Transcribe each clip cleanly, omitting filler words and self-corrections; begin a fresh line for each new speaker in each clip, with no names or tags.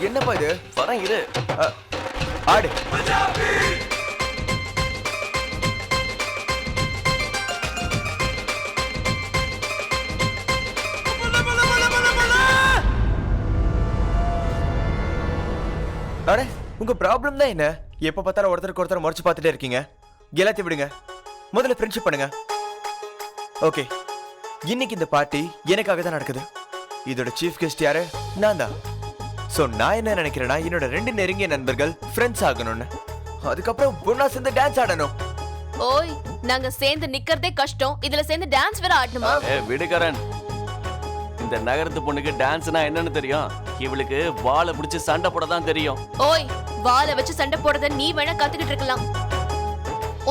என்னப்பா இது?
வரேன் இரு.
ஆடு. அடே, உங்க ப்ராப்ளம் தான் என்ன? எப்ப பார்த்தாலும் ஒருத்தருக்கு ஒருத்தர் முறைச்சு பார்த்துட்டே இருக்கீங்க. எல்லாத்தையும் விடுங்க, முதல்ல ஃப்ரெண்ட்ஷிப் பண்ணுங்க. ஓகே, இன்னைக்கு இந்த பார்ட்டி எனக்காக தான் நடக்குது. இதோட சீஃப் கெஸ்ட் யாரு? நான் தான். சோ நான் என்ன நினைக்கிறேன்னா, என்னோட 2 நெருங்கிய நண்பர்கள் ஃப்ரெண்ட்ஸ் ஆகணும்னு. அதுக்கப்புறம் பொண்ணா சேர்ந்து டான்ஸ் ஆடணும்.
ஓய், நாங்க சேர்ந்து நிக்கிறதே கஷ்டம், இதுல சேர்ந்து டான்ஸ் வேற ஆடணுமா?
விடுகரன், இந்த நகரத்து பொண்ணுக்கு டான்ஸ்னா என்னன்னு தெரியும்? இவளுக்கு வாளை பிடிச்சு சண்டை போட தான் தெரியும்.
ஓய், வாளை வச்சு சண்டை போடுறத நீ வேணா கத்துக்கிட்டு இருக்கலாம்.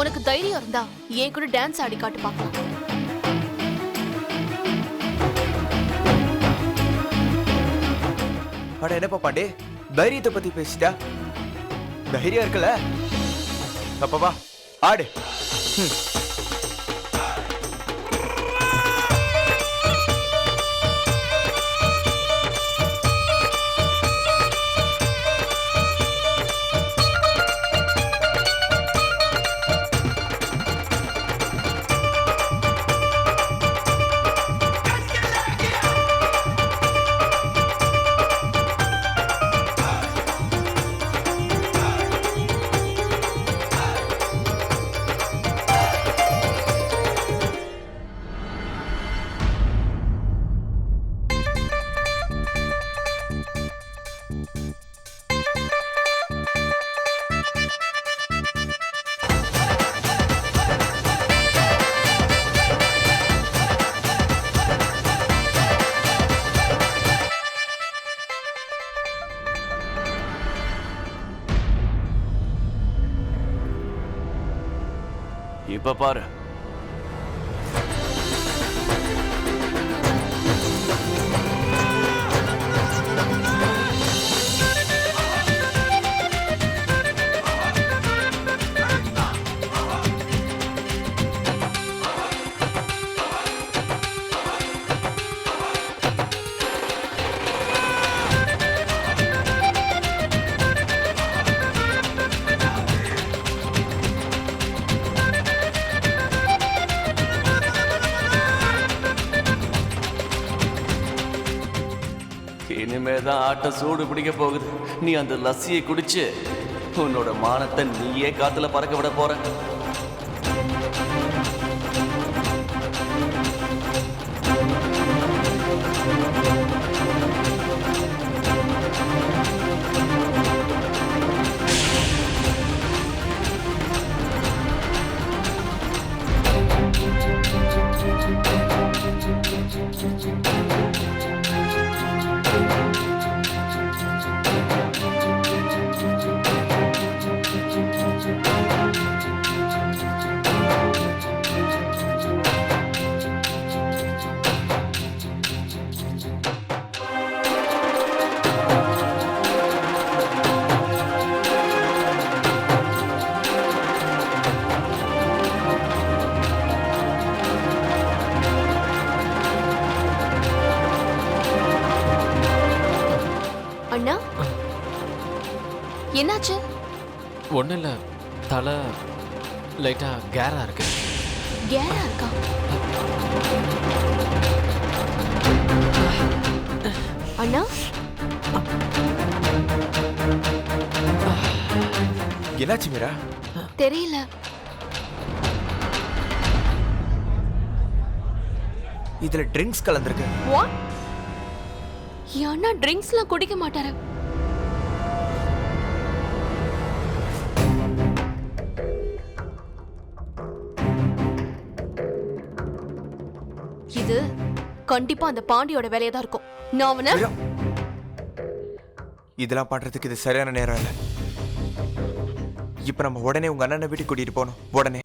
உனக்கு தைரியம் இருந்தா ஏன் கூட டான்ஸ் ஆடி காட்டு பாக்கலாம்.
அட என்னப்பா பாண்டே, தைரியத்தை பத்தி பேசிட்டா? தைரியம் இருக்குல்ல? அப்ப வா ஆடு.
இப்ப பாரு. இனிமேதான் ஆட்டம் சூடு பிடிக்க போகுது. நீ அந்த லஸ்ஸியை குடிச்சு உன்னோட மானத்தை நீயே காத்துல பறக்க விட போற.
அண்ணா, என்னாச்சு?
ஒன்றும் இல்லை, தலை லைட்டாக கேராக இருக்கு.
கேரா இருக்கா? அண்ணா,
என்னாச்சு மீரா?
தெரியல.
இதுல ட்ரிங்க்ஸ் கலந்துருக்கு.
வாட்? என் அண்ணா ட்ரிங்க்ஸ்லாம் குடிக்க மாட்டாரு. இது கண்டிப்பா அந்த பாண்டியோட வேலையா தான் இருக்கும். நான் அவனை
இதெல்லாம் பண்றதுக்கு இது சரியான நேரம் இல்லை. இப்ப நம்ம உடனே உங்க அண்ணனை வீட்டுக்கு கூட்டிட்டு போகணும். உடனே